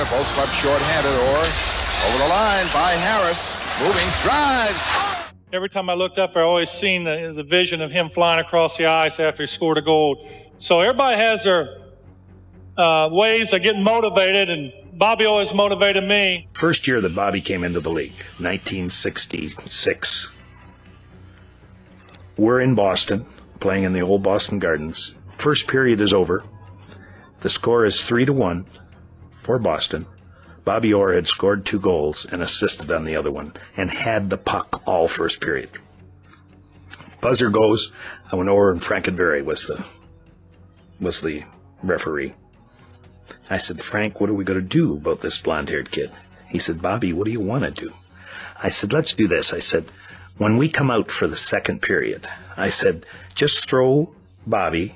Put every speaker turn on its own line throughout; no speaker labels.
here. Both clubs short-handed. Orr over the line by Harris. Moving, drives.
Every time I looked up, I always seen the vision of him flying across the ice after he scored a goal. So everybody has their ways of getting motivated, and Bobby always motivated me.
First year that Bobby came into the league, 1966. We're in Boston, playing in the old Boston Gardens. First period is over. The score is 3-1 for Boston. Bobby Orr had scored 2 goals and assisted on the other one, and had the puck all first period. Buzzer goes. I went over, and Frankenberry was the referee. I said, Frank, what are we going to do about this blonde-haired kid? He said, Bobby, what do you want to do? I said, let's do this. I said, when we come out for the second period, I said, just throw Bobby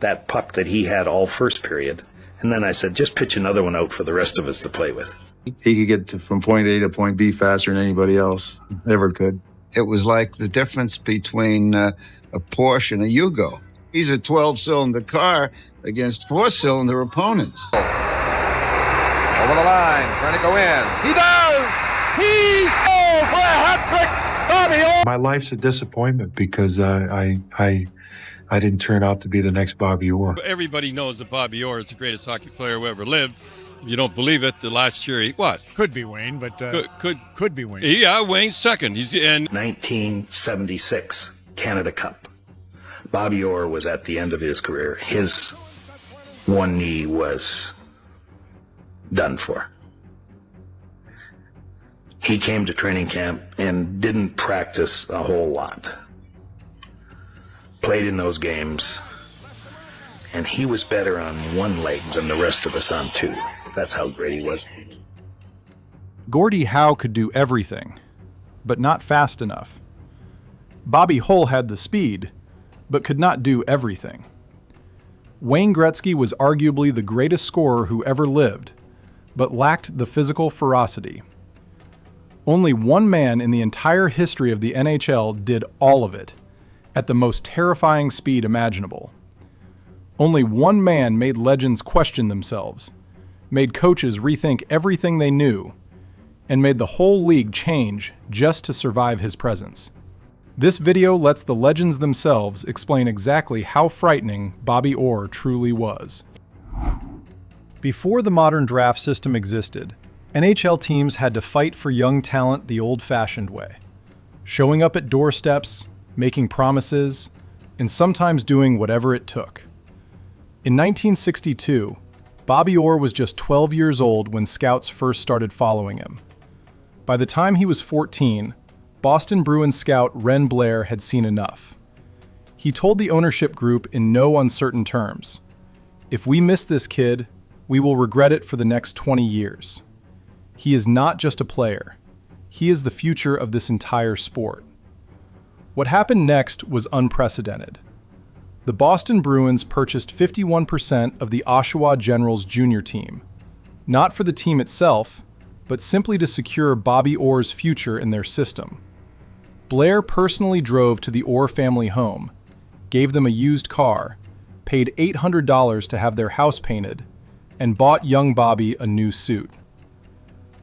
that puck that he had all first period, and then I said, just pitch another one out for the rest of us to play with.
He could get from point A to point B faster than anybody else ever could.
It was like the difference between a Porsche and a Yugo. He's a 12-cylinder car against 4-cylinder opponents.
Over the line, trying to go in. He does! He scores for a hat-trick! Bobby Orr!
My life's a disappointment because I didn't turn out to be the next Bobby Orr.
Everybody knows that Bobby Orr is the greatest hockey player who ever lived. If you don't believe it, the last year he what?
Could be Wayne, but could be Wayne.
Yeah, Wayne's second. He's in
1976 Canada Cup. Bobby Orr was at the end of his career. His one knee was done for. He came to training camp and didn't practice a whole lot. Played in those games, and he was better on one leg than the rest of us on 2. That's how great he was.
Gordie Howe could do everything, but not fast enough. Bobby Hull had the speed, but could not do everything. Wayne Gretzky was arguably the greatest scorer who ever lived, but lacked the physical ferocity. Only one man in the entire history of the NHL did all of it, at the most terrifying speed imaginable. Only one man made legends question themselves, made coaches rethink everything they knew, and made the whole league change just to survive his presence. This video lets the legends themselves explain exactly how frightening Bobby Orr truly was. Before the modern draft system existed, NHL teams had to fight for young talent the old-fashioned way, showing up at doorsteps, making promises, and sometimes doing whatever it took. In 1962, Bobby Orr was just 12 years old when scouts first started following him. By the time he was 14, Boston Bruins scout Ren Blair had seen enough. He told the ownership group in no uncertain terms, "If we miss this kid, we will regret it for the next 20 years. He is not just a player. He is the future of this entire sport." What happened next was unprecedented. The Boston Bruins purchased 51% of the Oshawa Generals junior team, not for the team itself, but simply to secure Bobby Orr's future in their system. Blair personally drove to the Orr family home, gave them a used car, paid $800 to have their house painted, and bought young Bobby a new suit.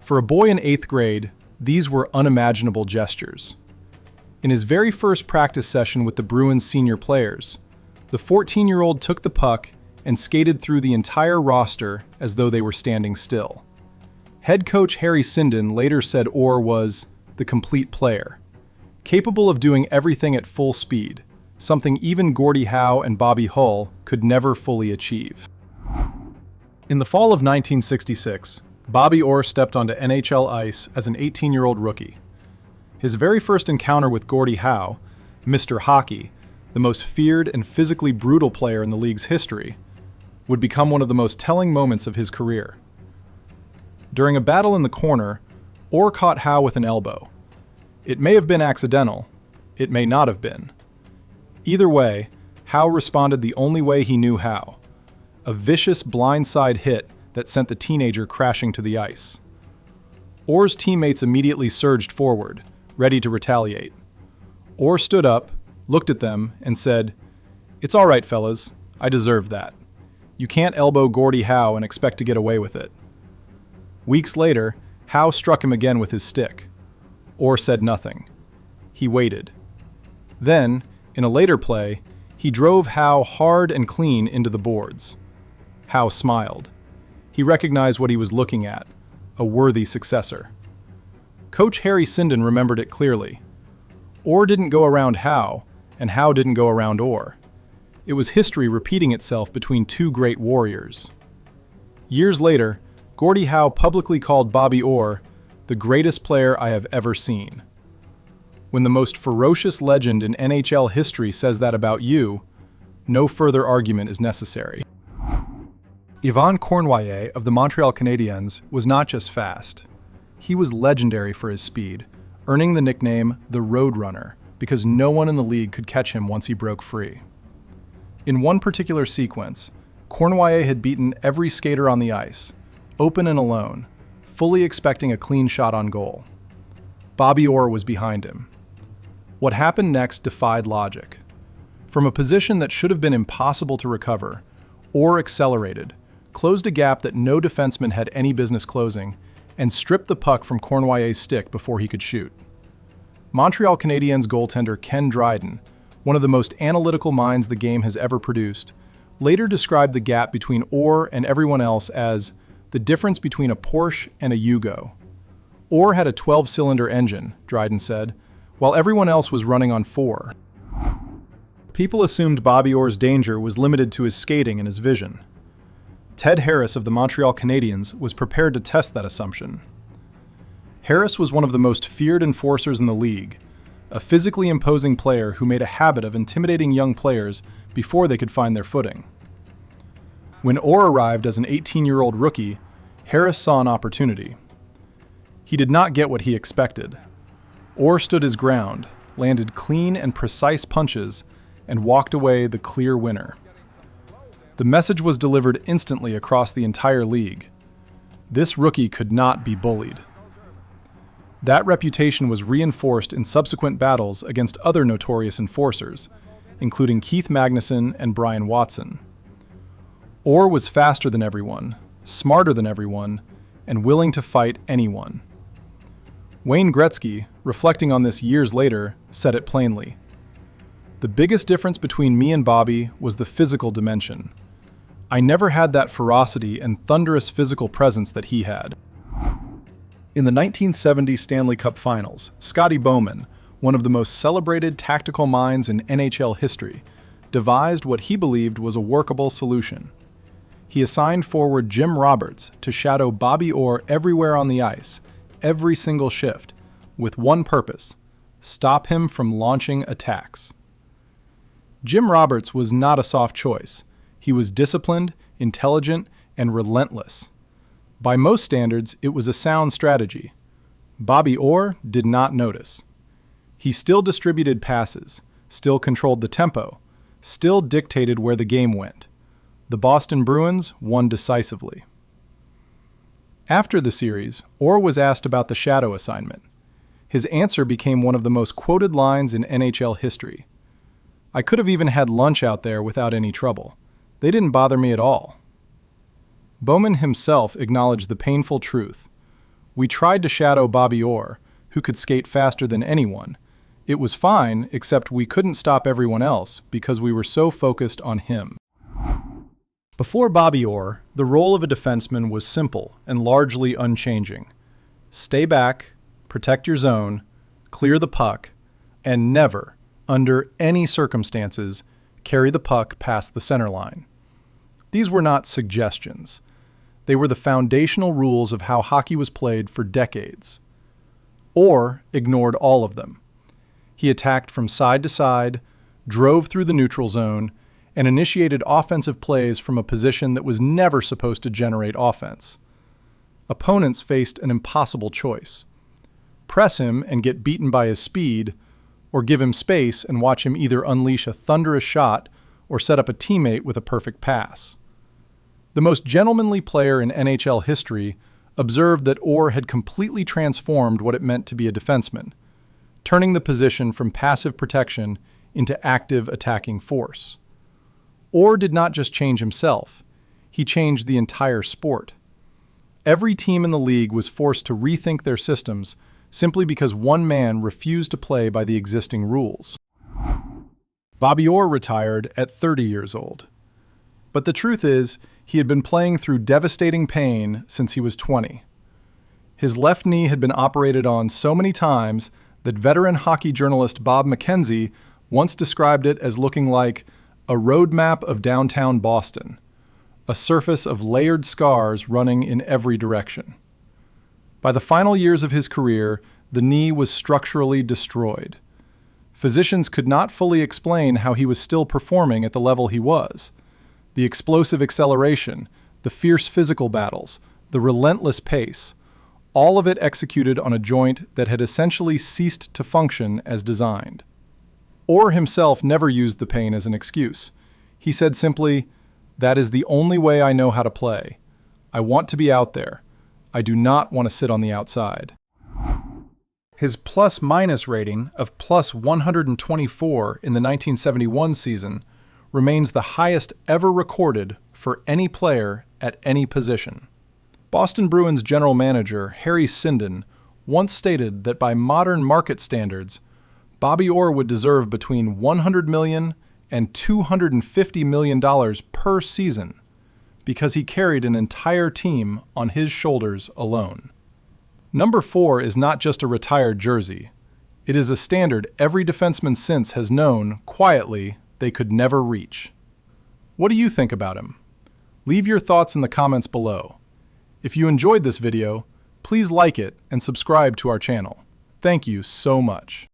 For a boy in 8th grade, these were unimaginable gestures. In his very first practice session with the Bruins senior players, the 14-year-old took the puck and skated through the entire roster as though they were standing still. Head coach Harry Sinden later said Orr was the complete player, capable of doing everything at full speed, something even Gordie Howe and Bobby Hull could never fully achieve. In the fall of 1966, Bobby Orr stepped onto NHL ice as an 18-year-old rookie. His very first encounter with Gordie Howe, Mr. Hockey, the most feared and physically brutal player in the league's history, would become one of the most telling moments of his career. During a battle in the corner, Orr caught Howe with an elbow. It may have been accidental, it may not have been. Either way, Howe responded the only way he knew how, a vicious blindside hit that sent the teenager crashing to the ice. Orr's teammates immediately surged forward, ready to retaliate. Orr stood up, looked at them, and said, "It's all right, fellas. I deserved that. You can't elbow Gordie Howe and expect to get away with it. Weeks later, Howe struck him again with his stick. Orr said nothing. He waited. Then, in a later play, he drove Howe hard and clean into the boards. Howe smiled. He recognized what he was looking at, a worthy successor. Coach Harry Sinden remembered it clearly. Orr didn't go around Howe, and Howe didn't go around Orr. It was history repeating itself between two great warriors. Years later, Gordie Howe publicly called Bobby Orr the greatest player I have ever seen. When the most ferocious legend in NHL history says that about you, no further argument is necessary. Yvan Cournoyer of the Montreal Canadiens was not just fast. He was legendary for his speed, earning the nickname the Roadrunner because no one in the league could catch him once he broke free. In one particular sequence, Cournoyer had beaten every skater on the ice, open and alone, fully expecting a clean shot on goal. Bobby Orr was behind him. What happened next defied logic. From a position that should have been impossible to recover, Orr accelerated, closed a gap that no defenseman had any business closing, and stripped the puck from Cournoyer's stick before he could shoot. Montreal Canadiens goaltender Ken Dryden, one of the most analytical minds the game has ever produced, later described the gap between Orr and everyone else as the difference between a Porsche and a Yugo. Orr had a 12-cylinder engine, Dryden said, while everyone else was running on 4. People assumed Bobby Orr's danger was limited to his skating and his vision. Ted Harris of the Montreal Canadiens was prepared to test that assumption. Harris was one of the most feared enforcers in the league, a physically imposing player who made a habit of intimidating young players before they could find their footing. When Orr arrived as an 18-year-old rookie, Harris saw an opportunity. He did not get what he expected. Orr stood his ground, landed clean and precise punches, and walked away the clear winner. The message was delivered instantly across the entire league. This rookie could not be bullied. That reputation was reinforced in subsequent battles against other notorious enforcers, including Keith Magnuson and Brian Watson. Orr was faster than everyone, smarter than everyone, and willing to fight anyone. Wayne Gretzky, reflecting on this years later, said it plainly. The biggest difference between me and Bobby was the physical dimension. I never had that ferocity and thunderous physical presence that he had. In the 1970 Stanley Cup Finals, Scotty Bowman, one of the most celebrated tactical minds in NHL history, devised what he believed was a workable solution. He assigned forward Jim Roberts to shadow Bobby Orr everywhere on the ice, every single shift, with one purpose: stop him from launching attacks. Jim Roberts was not a soft choice. He was disciplined, intelligent, and relentless. By most standards, it was a sound strategy. Bobby Orr did not notice. He still distributed passes, still controlled the tempo, still dictated where the game went. The Boston Bruins won decisively. After the series, Orr was asked about the shadow assignment. His answer became one of the most quoted lines in NHL history. I could have even had lunch out there without any trouble. They didn't bother me at all. Bowman himself acknowledged the painful truth. We tried to shadow Bobby Orr, who could skate faster than anyone. It was fine, except we couldn't stop everyone else because we were so focused on him. Before Bobby Orr, the role of a defenseman was simple and largely unchanging. Stay back, protect your zone, clear the puck, and never, under any circumstances, carry the puck past the center line. These were not suggestions. They were the foundational rules of how hockey was played for decades. Orr ignored all of them. He attacked from side to side, drove through the neutral zone, and initiated offensive plays from a position that was never supposed to generate offense. Opponents faced an impossible choice: press him and get beaten by his speed, or give him space and watch him either unleash a thunderous shot or set up a teammate with a perfect pass. The most gentlemanly player in NHL history observed that Orr had completely transformed what it meant to be a defenseman, turning the position from passive protection into active attacking force. Orr did not just change himself, he changed the entire sport. Every team in the league was forced to rethink their systems simply because one man refused to play by the existing rules. Bobby Orr retired at 30 years old. But the truth is, he had been playing through devastating pain since he was 20. His left knee had been operated on so many times that veteran hockey journalist Bob McKenzie once described it as looking like a roadmap of downtown Boston, a surface of layered scars running in every direction. By the final years of his career, the knee was structurally destroyed. Physicians could not fully explain how he was still performing at the level he was. The explosive acceleration, the fierce physical battles, the relentless pace, all of it executed on a joint that had essentially ceased to function as designed. Orr himself never used the pain as an excuse. He said simply, "That is the only way I know how to play. I want to be out there. I do not want to sit on the outside." His plus-minus rating of plus 124 in the 1971 season remains the highest ever recorded for any player at any position. Boston Bruins general manager Harry Sinden once stated that by modern market standards, Bobby Orr would deserve between $100 million and $250 million per season because he carried an entire team on his shoulders alone. Number 4 is not just a retired jersey. It is a standard every defenseman since has known, quietly, they could never reach. What do you think about him? Leave your thoughts in the comments below. If you enjoyed this video, please like it and subscribe to our channel. Thank you so much.